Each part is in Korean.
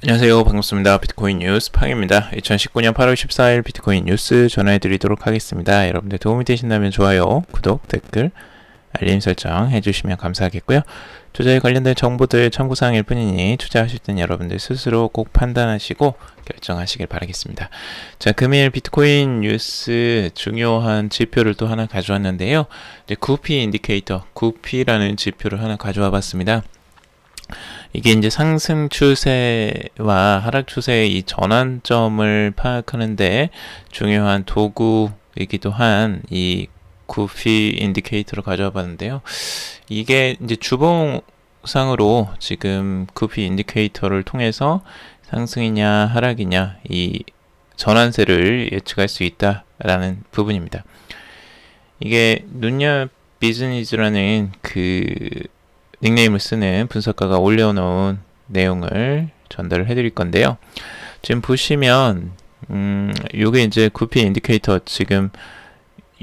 안녕하세요. 반갑습니다. 비트코인 뉴스 팡입니다. 2019년 8월 14일 비트코인 뉴스 전해드리도록 하겠습니다. 여러분들 도움이 되신다면 좋아요, 구독, 댓글, 알림 설정 해주시면 감사하겠고요. 투자에 관련된 정보들 참고사항일 뿐이니 투자하실 땐 여러분들 스스로 꼭 판단하시고 결정하시길 바라겠습니다. 자, 금일 비트코인 뉴스 중요한 지표를 또 하나 가져왔는데요. 이제 구피 인디케이터, 구피라는 지표를 하나 가져와 봤습니다. 이게 이제 상승 추세와 하락 추세의 이 전환점을 파악하는데 중요한 도구이기도 한 이 구피 인디케이터를 가져와 봤는데요. 이게 이제 주봉상으로 지금 구피 인디케이터를 통해서 상승이냐 하락이냐 이 전환세를 예측할 수 있다라는 부분입니다. 이게 눈야 비즈니스라는 그 닉네임을 쓰는 분석가가 올려놓은 내용을 전달을 해드릴 건데요. 지금 보시면 요게 이제 구피 인디케이터 지금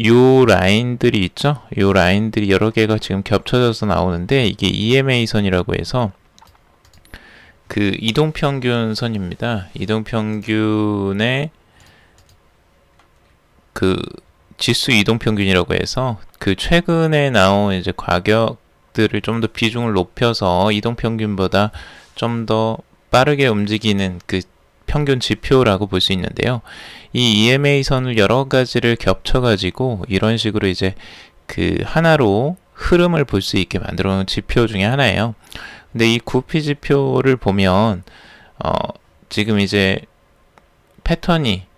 요 라인들이 있죠. 요 라인들이 여러 개가 지금 겹쳐져서 나오는데 이게 EMA 선이라고 해서 그 이동평균 선입니다. 이동평균의 그 지수 이동평균이라고 해서 그 최근에 나온 이제 가격들을 좀 더 비중을 높여서 이동평균보다 좀 더 빠르게 움직이는 그 평균 지표라고 볼 수 있는데요. 이 EMA 선을 여러 가지를 겹쳐가지고 이런 식으로 이제 그 하나로 흐름을 볼 수 있게 만들어 놓은 지표 중에 하나예요. 근데 이 구피 지표를 보면 지금 이제 패턴이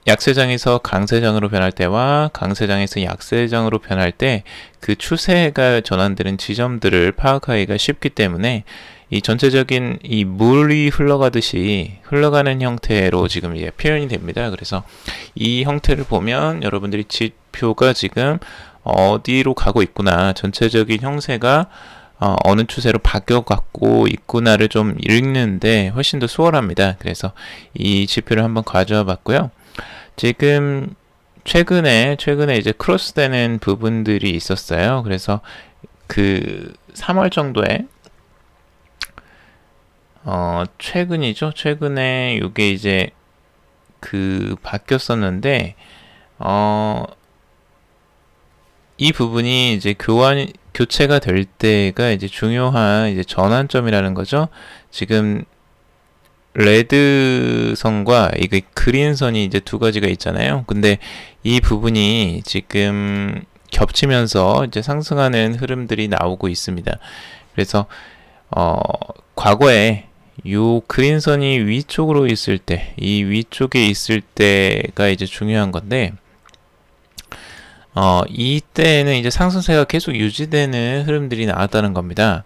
약세장에서 강세장으로 변할 때와 강세장에서 약세장으로 변할 때 그 추세가 전환되는 지점들을 파악하기가 쉽기 때문에 이 전체적인 이 물이 흘러가듯이 흘러가는 형태로 지금 이제 표현이 됩니다. 그래서 이 형태를 보면 여러분들이 지표가 지금 어디로 가고 있구나, 전체적인 형세가 어느 추세로 바뀌어가고 있구나를 좀 읽는데 훨씬 더 수월합니다. 그래서 이 지표를 한번 가져와 봤고요. 지금 최근에 이제 크로스되는 부분들이 있었어요. 그래서 그 3월 정도에 최근이죠. 최근에 이게 이제 그 바뀌었었는데 이 부분이 이제 교체가 될 때가 이제 중요한 이제 전환점이라는 거죠. 지금 레드 선과 이게 그린 선이 이제 두 가지가 있잖아요. 근데 이 부분이 지금 겹치면서 이제 상승하는 흐름들이 나오고 있습니다. 그래서 과거에 요 그린 선이 위쪽으로 있을 때, 이 위쪽에 있을 때가 이제 중요한 건데, 이때는 이제 상승세가 계속 유지되는 흐름들이 나왔다는 겁니다.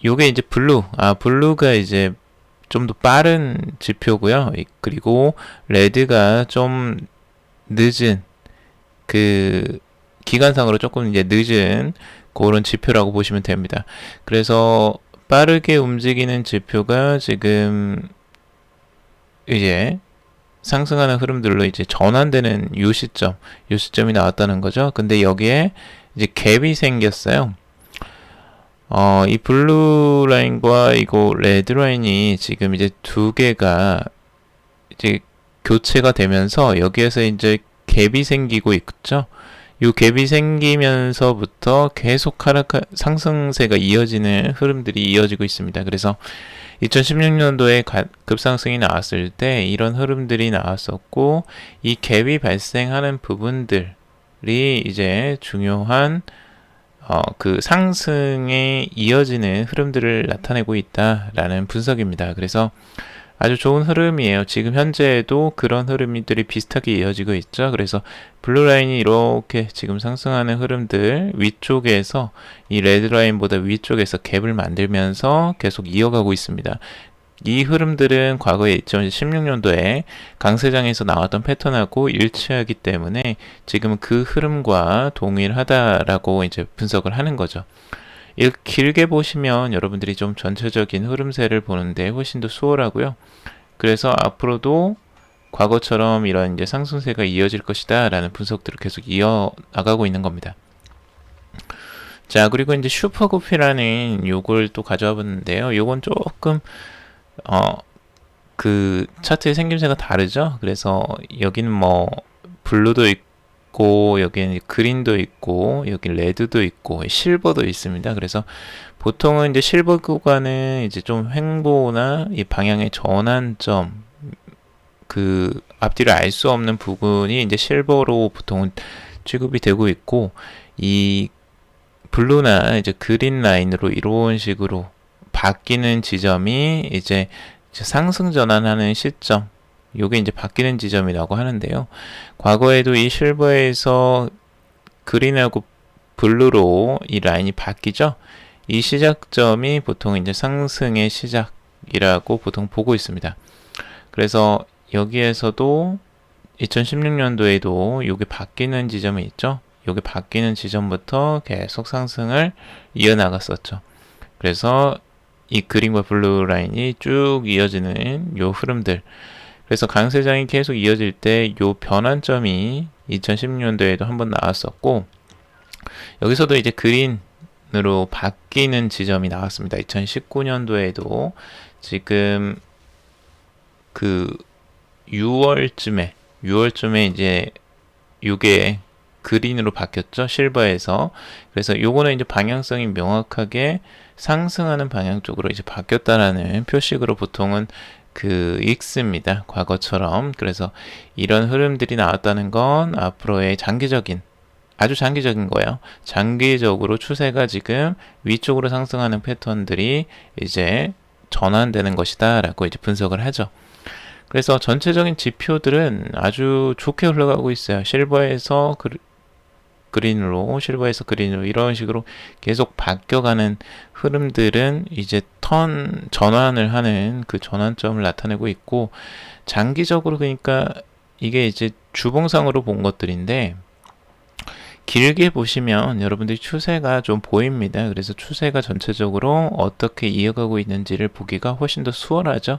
요게 이제 블루가 이제 좀 더 빠른 지표고요. 그리고 레드가 좀 늦은 그 기간상으로 조금 이제 늦은 그런 지표라고 보시면 됩니다. 그래서 빠르게 움직이는 지표가 지금 이제 상승하는 흐름들로 이제 전환되는 요 시점이 나왔다는 거죠. 근데 여기에 이제 갭이 생겼어요. 이 블루 라인과 이거 레드 라인이 지금 이제 두 개가 이제 교체가 되면서 여기에서 이제 갭이 생기고 있죠. 이 갭이 생기면서부터 계속 상승세가 이어지는 흐름들이 이어지고 있습니다. 그래서 2016년도에 급상승이 나왔을 때 이런 흐름들이 나왔었고, 이 갭이 발생하는 부분들이 이제 중요한 그 상승에 이어지는 흐름들을 나타내고 있다라는 분석입니다. 그래서 아주 좋은 흐름이에요. 지금 현재에도 그런 흐름들이 비슷하게 이어지고 있죠. 그래서 블루 라인이 이렇게 지금 상승하는 흐름들 위쪽에서 이 레드 라인보다 위쪽에서 갭을 만들면서 계속 이어가고 있습니다. 이 흐름들은 과거에 2016년도에 강세장에서 나왔던 패턴하고 일치하기 때문에 지금은 그 흐름과 동일하다라고 이제 분석을 하는 거죠. 길게 보시면 여러분들이 좀 전체적인 흐름세를 보는데 훨씬 더 수월하고요. 그래서 앞으로도 과거처럼 이런 이제 상승세가 이어질 것이다 라는 분석들을 계속 이어나가고 있는 겁니다. 자, 그리고 이제 슈퍼구피라는 요걸 또 가져와 봤는데요. 요건 조금 그 차트의 생김새가 다르죠. 그래서 여기는 뭐 블루도 있고 여기는 그린도 있고 여기 레드도 있고 실버도 있습니다. 그래서 보통은 이제 실버 구간은 이제 좀 횡보나 이 방향의 전환점, 그 앞뒤를 알 수 없는 부분이 이제 실버로 보통은 취급이 되고 있고, 이 블루나 이제 그린 라인으로 이런 식으로 바뀌는 지점이 이제 상승 전환하는 시점, 요게 이제 바뀌는 지점이라고 하는데요. 과거에도 이 실버에서 그린하고 블루로 이 라인이 바뀌죠. 이 시작점이 보통 이제 상승의 시작이라고 보통 보고 있습니다. 그래서 여기에서도 2016년도에도 요게 바뀌는 지점이 있죠. 요게 바뀌는 지점부터 계속 상승을 이어나갔었죠. 그래서 이 그린과 블루 라인이 쭉 이어지는 요 흐름들, 그래서 강세장이 계속 이어질 때 요 변환점이 2016년도에도 한번 나왔었고, 여기서도 이제 그린으로 바뀌는 지점이 나왔습니다. 2019년도에도 지금 그 6월쯤에 이제 요게 그린으로 바뀌었죠. 실버에서. 그래서 요거는 이제 방향성이 명확하게 상승하는 방향 쪽으로 이제 바뀌었다라는 표식으로 보통은 그 읽습니다. 과거처럼. 그래서 이런 흐름들이 나왔다는 건 앞으로의 장기적인, 아주 장기적인 거예요. 장기적으로 추세가 지금 위쪽으로 상승하는 패턴들이 이제 전환되는 것이다 라고 이제 분석을 하죠. 그래서 전체적인 지표들은 아주 좋게 흘러가고 있어요. 실버에서 그린으로, 실버에서 그린으로 이런 식으로 계속 바뀌어가는 흐름들은 이제 전환을 하는 그 전환점을 나타내고 있고, 장기적으로 그러니까 이게 이제 주봉상으로 본 것들인데, 길게 보시면 여러분들이 추세가 좀 보입니다. 그래서 추세가 전체적으로 어떻게 이어가고 있는지를 보기가 훨씬 더 수월하죠.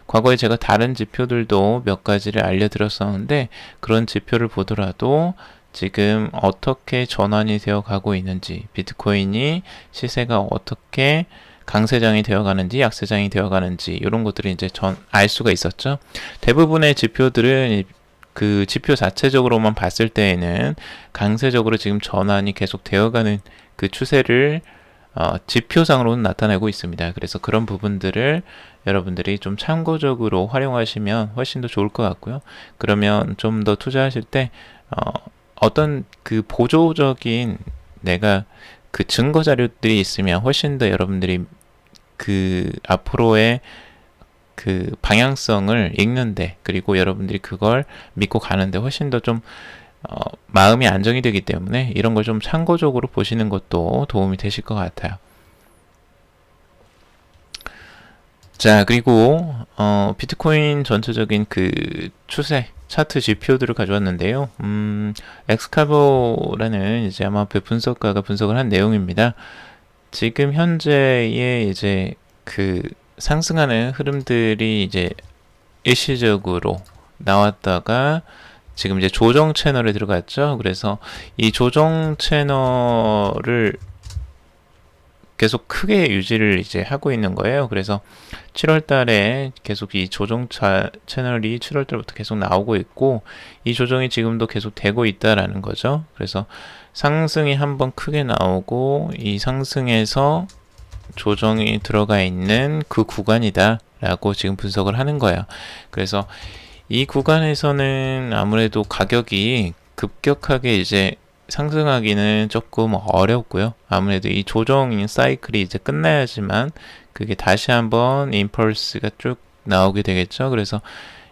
과거에 제가 다른 지표들도 몇 가지를 알려드렸었는데, 그런 지표를 보더라도 지금 어떻게 전환이 되어 가고 있는지, 비트코인이 시세가 어떻게 강세장이 되어 가는지 약세장이 되어 가는지 이런 것들을 이제 알 수가 있었죠. 대부분의 지표들은 그 지표 자체적으로만 봤을 때에는 강세적으로 지금 전환이 계속 되어가는 그 추세를 지표상으로는 나타내고 있습니다. 그래서 그런 부분들을 여러분들이 좀 참고적으로 활용하시면 훨씬 더 좋을 것 같고요. 그러면 좀 더 투자하실 때 어떤 그 보조적인 내가 그 증거 자료들이 있으면 훨씬 더 여러분들이 그 앞으로의 그 방향성을 읽는데, 그리고 여러분들이 그걸 믿고 가는데 훨씬 더 좀 마음이 안정이 되기 때문에 이런 걸 좀 참고적으로 보시는 것도 도움이 되실 것 같아요. 자, 그리고 비트코인 전체적인 그 추세 차트 지표들을 가져왔는데요. 엑스카보라는 이제 아마 분석가가 분석을 한 내용입니다. 지금 현재의 이제 그 상승하는 흐름들이 이제 일시적으로 나왔다가 지금 이제 조정 채널에 들어갔죠. 그래서 이 조정 채널을 계속 크게 유지를 이제 하고 있는 거예요. 그래서 7월 달에 계속 이 조정 채널이 7월 달부터 계속 나오고 있고, 이 조정이 지금도 계속 되고 있다라는 거죠. 그래서 상승이 한번 크게 나오고 이 상승에서 조정이 들어가 있는 그 구간이다 라고 지금 분석을 하는 거예요. 그래서 이 구간에서는 아무래도 가격이 급격하게 이제 상승하기는 조금 어렵고요. 아무래도 이 조정인 사이클이 이제 끝나야지만 그게 다시 한번 임펄스가 쭉 나오게 되겠죠. 그래서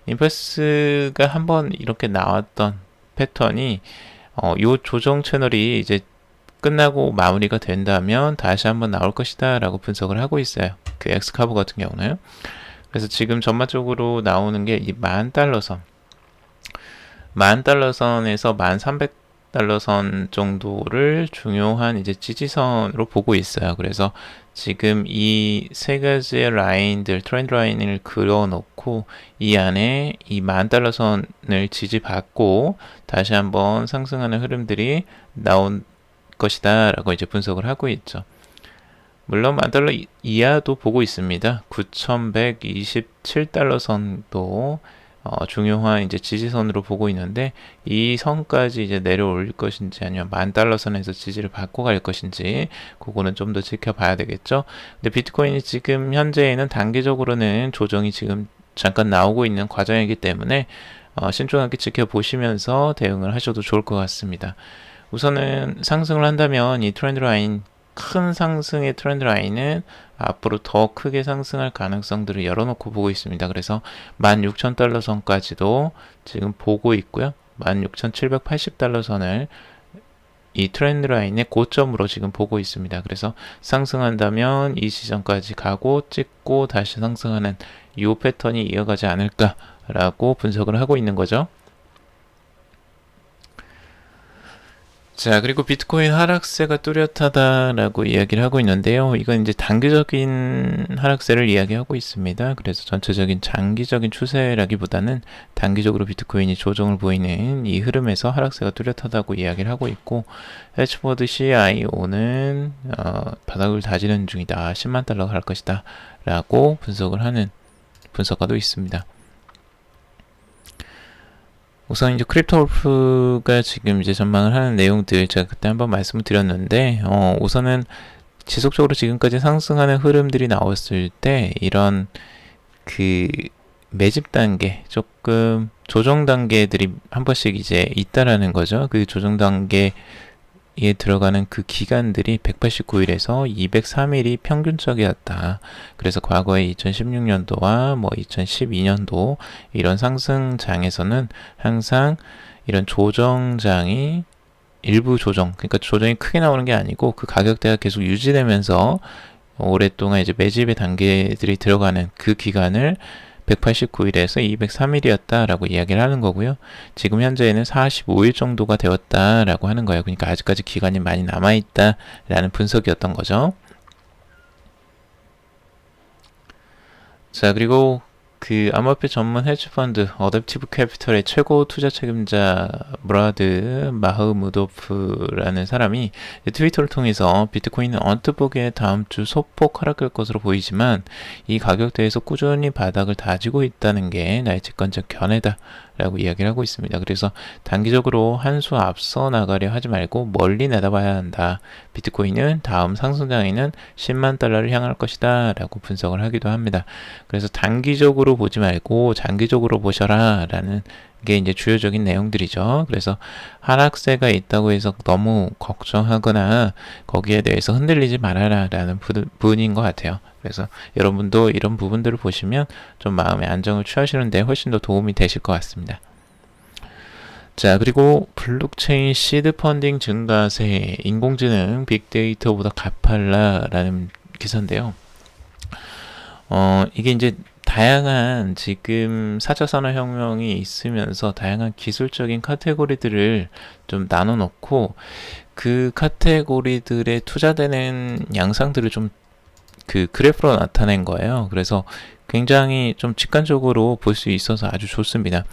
임펄스가 한번 이렇게 나왔던 패턴이 요 조정 채널이 이제 끝나고 마무리가 된다면 다시 한번 나올 것이다 라고 분석을 하고 있어요. 그 엑스카보 같은 경우는. 그래서 지금 전반적으로 나오는 게 이 $10,000선, $10,000선에서 $1,300선 정도를 중요한 이제 지지선으로 보고 있어요. 그래서 지금 이 세 가지의 라인들, 트렌드 라인을 그려놓고 이 안에 이 $10,000선을 지지받고 다시 한번 상승하는 흐름들이 나온 것이다 라고 이제 분석을 하고 있죠. 물론 10,000달러 이하도 보고 있습니다. 9,127달러 선도 중요한 이제 지지선으로 보고 있는데, 이 선까지 이제 내려올 것인지 아니면 10,000달러 선에서 지지를 받고 갈 것인지 그거는 좀 더 지켜봐야 되겠죠. 근데 비트코인이 지금 현재에는 단기적으로는 조정이 지금 잠깐 나오고 있는 과정이기 때문에 신중하게 지켜보시면서 대응을 하셔도 좋을 것 같습니다. 우선은 상승을 한다면 이 트렌드 라인, 큰 상승의 트렌드 라인은 앞으로 더 크게 상승할 가능성들을 열어놓고 보고 있습니다. 그래서 16,000달러 선까지도 지금 보고 있고요. 16,780달러 선을 이 트렌드 라인의 고점으로 지금 보고 있습니다. 그래서 상승한다면 이 지점까지 가고 찍고 다시 상승하는 이 패턴이 이어가지 않을까라고 분석을 하고 있는 거죠. 자, 그리고 비트코인 하락세가 뚜렷하다라고 이야기를 하고 있는데요. 이건 이제 단기적인 하락세를 이야기하고 있습니다. 그래서 전체적인 장기적인 추세라기보다는 단기적으로 비트코인이 조정을 보이는 이 흐름에서 하락세가 뚜렷하다고 이야기를 하고 있고, 해치보드 CIO는 바닥을 다지는 중이다. 10만 달러가 갈 것이다. 라고 분석을 하는 분석가도 있습니다. 우선 이제 크립토월프가 지금 이제 전망을 하는 내용들 제가 그때 한번 말씀을 드렸는데, 우선은 지속적으로 지금까지 상승하는 흐름들이 나왔을 때 이런 그 매집 단계, 조금 조정 단계들이 한 번씩 이제 있다라는 거죠. 그 조정 단계에 들어가는 그 기간들이 189일에서 203일이 평균적이었다. 그래서 과거에 2016년도와 뭐 2012년도 이런 상승장에서는 항상 이런 조정장이 일부 조정, 그러니까 조정이 크게 나오는 게 아니고 그 가격대가 계속 유지되면서 오랫동안 이제 매집의 단계들이 들어가는 그 기간을 189일에서 203일이었다라고 이야기를 하는 거고요. 지금 현재에는 45일 정도가 되었다라고 하는 거예요. 그러니까 아직까지 기간이 많이 남아있다라는 분석이었던 거죠. 자, 그리고 그 암호화폐 전문 헤지펀드 어댑티브 캐피털의 최고 투자 책임자 브라드 마흐무도프라는 사람이 트위터를 통해서 비트코인은 언뜻 보기에 다음 주 소폭 하락할 것으로 보이지만 이 가격대에서 꾸준히 바닥을 다지고 있다는 게 나의 직관적 견해다 라고 이야기를 하고 있습니다. 그래서 단기적으로 한 수 앞서 나가려 하지 말고 멀리 내다봐야 한다. 비트코인은 다음 상승장에는 10만 달러를 향할 것이다 라고 분석을 하기도 합니다. 그래서 단기적으로 보지 말고 장기적으로 보셔라 라는 게 이제 주요적인 내용들이죠. 그래서 하락세가 있다고 해서 너무 걱정하거나 거기에 대해서 흔들리지 말아라 라는 부분인 것 같아요. 그래서 여러분도 이런 부분들을 보시면 좀 마음의 안정을 취하시는데 훨씬 더 도움이 되실 것 같습니다. 자, 그리고 블록체인 시드 펀딩 증가세, 인공지능 빅데이터보다 가팔라라는 기사인데요. 이게 이제 다양한 지금 4차 산업혁명이 있으면서 다양한 기술적인 카테고리들을 좀 나눠 놓고 그 카테고리들에 투자되는 양상들을 좀 그 그래프로 나타낸 거예요. 그래서 굉장히 좀 직관적으로 볼 수 있어서 아주 좋습니다.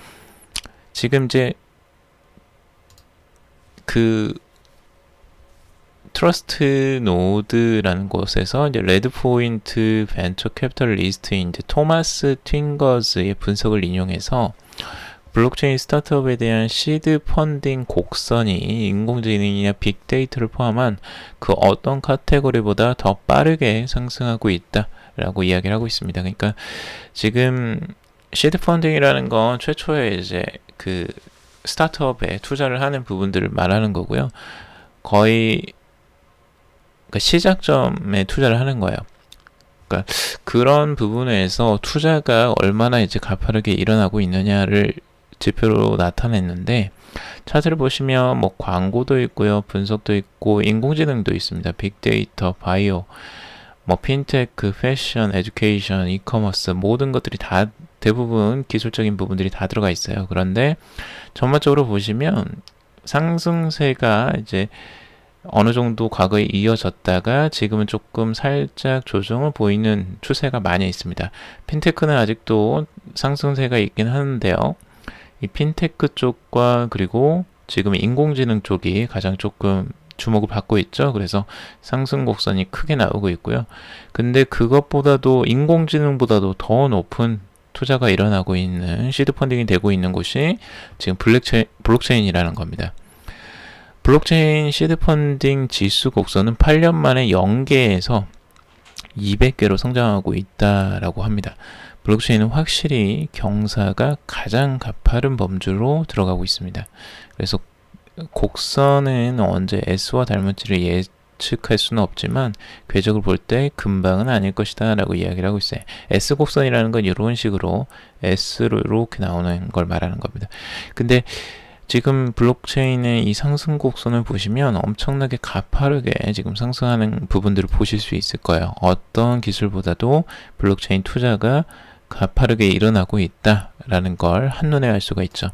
지금 이제 그 트러스트 노드라는 곳에서 이제 레드포인트 벤처 캐피털리스트인 이제 토마스 튠거즈의 분석을 인용해서 블록체인 스타트업에 대한 시드 펀딩 곡선이 인공지능이나 빅데이터를 포함한 그 어떤 카테고리보다 더 빠르게 상승하고 있다라고 이야기를 하고 있습니다. 그러니까 지금 시드 펀딩이라는 건 최초에 이제 그 스타트업에 투자를 하는 부분들을 말하는 거고요. 거의 그러니까 시작점에 투자를 하는 거예요. 그러니까 그런 부분에서 투자가 얼마나 이제 가파르게 일어나고 있느냐를 지표로 나타냈는데, 차트를 보시면 뭐 광고도 있고요, 분석도 있고, 인공지능도 있습니다. 빅데이터, 바이오, 뭐 핀테크, 패션, 에듀케이션, 이커머스 모든 것들이 다 대부분 기술적인 부분들이 다 들어가 있어요. 그런데 전반적으로 보시면 상승세가 이제 어느 정도 과거에 이어졌다가 지금은 조금 살짝 조정을 보이는 추세가 많이 있습니다. 핀테크는 아직도 상승세가 있긴 하는데요. 이 핀테크 쪽과 그리고 지금 인공지능 쪽이 가장 조금 주목을 받고 있죠. 그래서 상승 곡선이 크게 나오고 있고요. 근데 그것보다도 인공지능보다도 더 높은 투자가 일어나고 있는 시드 펀딩이 되고 있는 곳이 지금 블록체인이라는 겁니다. 블록체인 시드 펀딩 지수 곡선은 8년 만에 0개에서 200개로 성장하고 있다라고 합니다. 블록체인은 확실히 경사가 가장 가파른 범주로 들어가고 있습니다. 그래서 곡선은 언제 S와 닮을지를 예측할 수는 없지만 궤적을 볼 때 금방은 아닐 것이다 라고 이야기를 하고 있어요. S곡선이라는 건 이런 식으로 S로 이렇게 나오는 걸 말하는 겁니다. 근데 지금 블록체인의 이 상승 곡선을 보시면 엄청나게 가파르게 지금 상승하는 부분들을 보실 수 있을 거예요. 어떤 기술보다도 블록체인 투자가 가파르게 일어나고 있다라는 걸 한눈에 알 수가 있죠.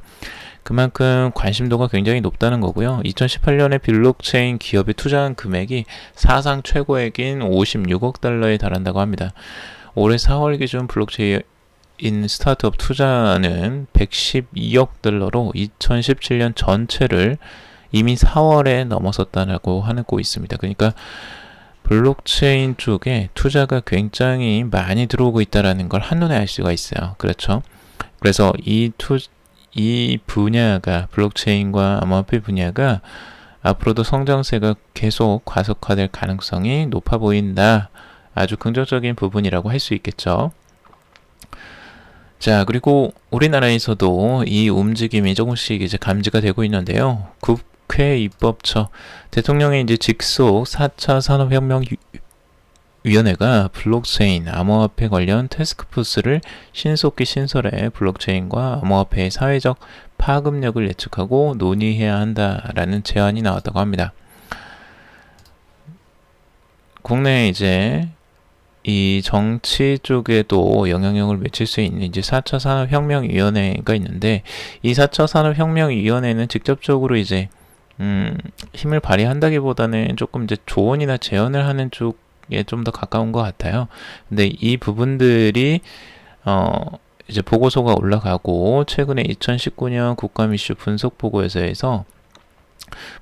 그만큼 관심도가 굉장히 높다는 거고요. 2018년에 블록체인 기업이 투자한 금액이 사상 최고액인 56억 달러에 달한다고 합니다. 올해 4월 기준 블록체인 스타트업 투자는 112억 달러로 2017년 전체를 이미 4월에 넘어섰다고 하고 있습니다. 그러니까 블록체인 쪽에 투자가 굉장히 많이 들어오고 있다는 걸 한눈에 알 수가 있어요. 그렇죠? 그래서 이 분야가 블록체인과 암호화폐 분야가 앞으로도 성장세가 계속 가속화될 가능성이 높아 보인다. 아주 긍정적인 부분이라고 할 수 있겠죠. 자, 그리고 우리나라에서도 이 움직임이 조금씩 이제 감지가 되고 있는데요. 국회 입법처 대통령의 이제 직속 4차 산업혁명 위원회가 블록체인, 암호화폐 관련 태스크포스를 신속히 신설해 블록체인과 암호화폐의 사회적 파급력을 예측하고 논의해야 한다라는 제안이 나왔다고 합니다. 국내에 이제 이 정치 쪽에도 영향력을 미칠 수 있는 이제 4차 산업혁명위원회가 있는데 이 4차 산업혁명위원회는 직접적으로 이제 힘을 발휘한다기보다는 조금 이제 조언이나 제언을 하는 쪽에 좀 더 가까운 것 같아요. 근데 이 부분들이 이제 보고서가 올라가고 최근에 2019년 국감 이슈 분석 보고서에서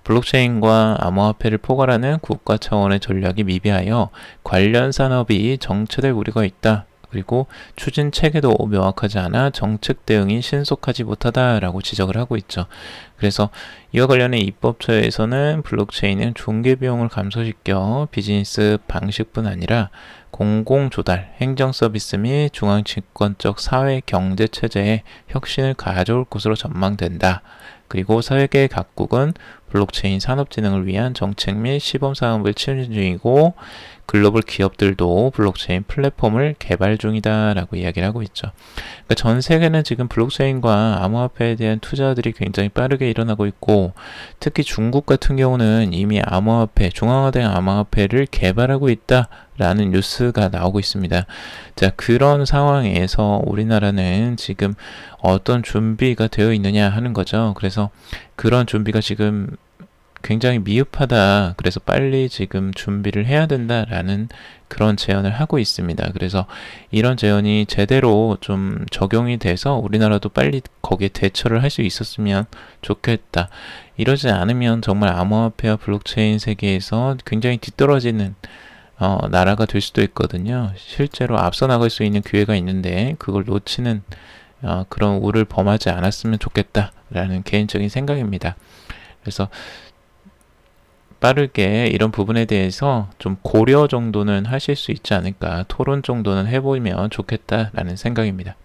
블록체인과 암호화폐를 포괄하는 국가 차원의 전략이 미비하여 관련 산업이 정체될 우려가 있다. 그리고 추진 체계도 명확하지 않아 정책 대응이 신속하지 못하다라고 지적을 하고 있죠. 그래서 이와 관련해 입법처에서는 블록체인은 중개 비용을 감소시켜 비즈니스 방식뿐 아니라 공공 조달, 행정 서비스 및 중앙 집권적 사회 경제 체제에 혁신을 가져올 것으로 전망된다. 그리고 사회계 각국은 블록체인 산업진흥을 위한 정책 및 시범 사업을 추진 중이고 글로벌 기업들도 블록체인 플랫폼을 개발 중이다라고 이야기를 하고 있죠. 그러니까 전 세계는 지금 블록체인과 암호화폐에 대한 투자들이 굉장히 빠르게 일어나고 있고 특히 중국 같은 경우는 이미 암호화폐, 중앙화된 암호화폐를 개발하고 있다라는 뉴스가 나오고 있습니다. 자, 그런 상황에서 우리나라는 지금 어떤 준비가 되어 있느냐 하는 거죠. 그래서 그런 준비가 지금 굉장히 미흡하다. 그래서 빨리 지금 준비를 해야 된다라는 그런 제언을 하고 있습니다. 그래서 이런 제언이 제대로 좀 적용이 돼서 우리나라도 빨리 거기에 대처를 할 수 있었으면 좋겠다. 이러지 않으면 정말 암호화폐와 블록체인 세계에서 굉장히 뒤떨어지는 나라가 될 수도 있거든요. 실제로 앞서 나갈 수 있는 기회가 있는데 그걸 놓치는 그런 우를 범하지 않았으면 좋겠다라는 개인적인 생각입니다. 그래서 빠르게 이런 부분에 대해서 좀 고려 정도는 하실 수 있지 않을까, 토론 정도는 해보면 좋겠다라는 생각입니다.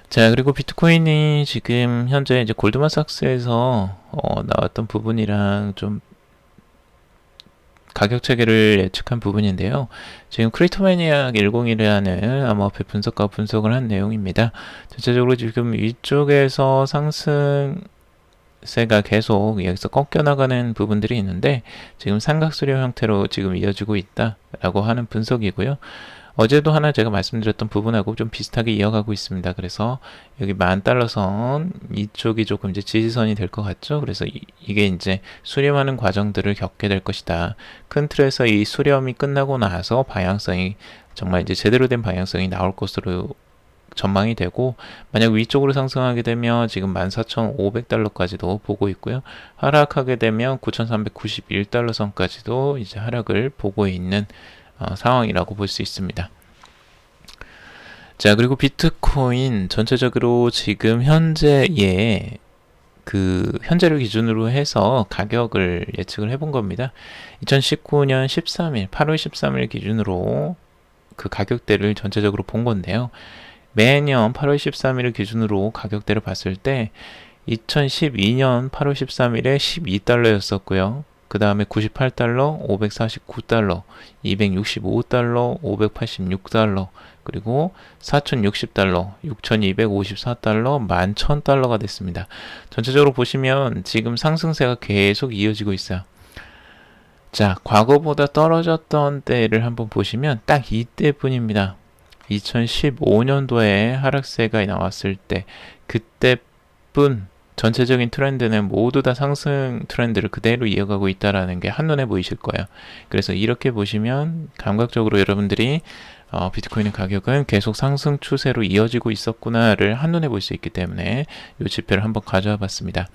자, 그리고 비트코인이 지금 현재 이제 골드만삭스에서 나왔던 부분이랑 좀 가격 체계를 예측한 부분인데요. 지금 크립토매니악 101이라는 암호화폐 분석가 분석을 한 내용입니다. 전체적으로 지금 위쪽에서 상승세가 계속 여기서 꺾여나가는 부분들이 있는데 지금 삼각수렴 형태로 지금 이어지고 있다라고 하는 분석이고요. 어제도 하나 제가 말씀드렸던 부분하고 좀 비슷하게 이어가고 있습니다. 그래서 여기 $10,000선 이쪽이 조금 이제 지지선이 될 것 같죠. 그래서 이게 이제 수렴하는 과정들을 겪게 될 것이다. 큰 틀에서 이 수렴이 끝나고 나서 방향성이 정말 이제 제대로 된 방향성이 나올 것으로 전망이 되고, 만약 위쪽으로 상승하게 되면 지금 14,500달러까지도 보고 있고요. 하락하게 되면 9,391달러 선까지도 이제 하락을 보고 있는 상황이라고 볼 수 있습니다. 자, 그리고 비트코인 전체적으로 지금 현재의 현재를 기준으로 해서 가격을 예측을 해본 겁니다. 2019년 13일, 8월 13일 기준으로 그 가격대를 전체적으로 본 건데요. 매년 8월 13일을 기준으로 가격대를 봤을 때 2012년 8월 13일에 12달러였었고요. 그 다음에 98달러, 549달러, 265달러, 586달러, 그리고 4060달러, 6254달러, 11,000달러가 됐습니다. 전체적으로 보시면 지금 상승세가 계속 이어지고 있어요. 자, 과거보다 떨어졌던 때를 한번 보시면 딱 이때뿐입니다. 2015년도에 하락세가 나왔을 때, 그때뿐 전체적인 트렌드는 모두 다 상승 트렌드를 그대로 이어가고 있다는 게 한눈에 보이실 거예요. 그래서 이렇게 보시면 감각적으로 여러분들이 비트코인의 가격은 계속 상승 추세로 이어지고 있었구나를 한눈에 볼 수 있기 때문에 이 지표를 한번 가져와 봤습니다.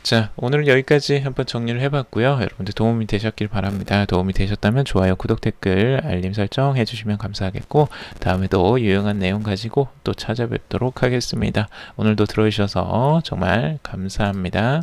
자, 오늘은 여기까지 한번 정리를 해봤고요. 여러분들 도움이 되셨길 바랍니다. 도움이 되셨다면 좋아요, 구독, 댓글, 알림 설정 해주시면 감사하겠고, 다음에도 유용한 내용 가지고 또 찾아뵙도록 하겠습니다. 오늘도 들어주셔서 정말 감사합니다.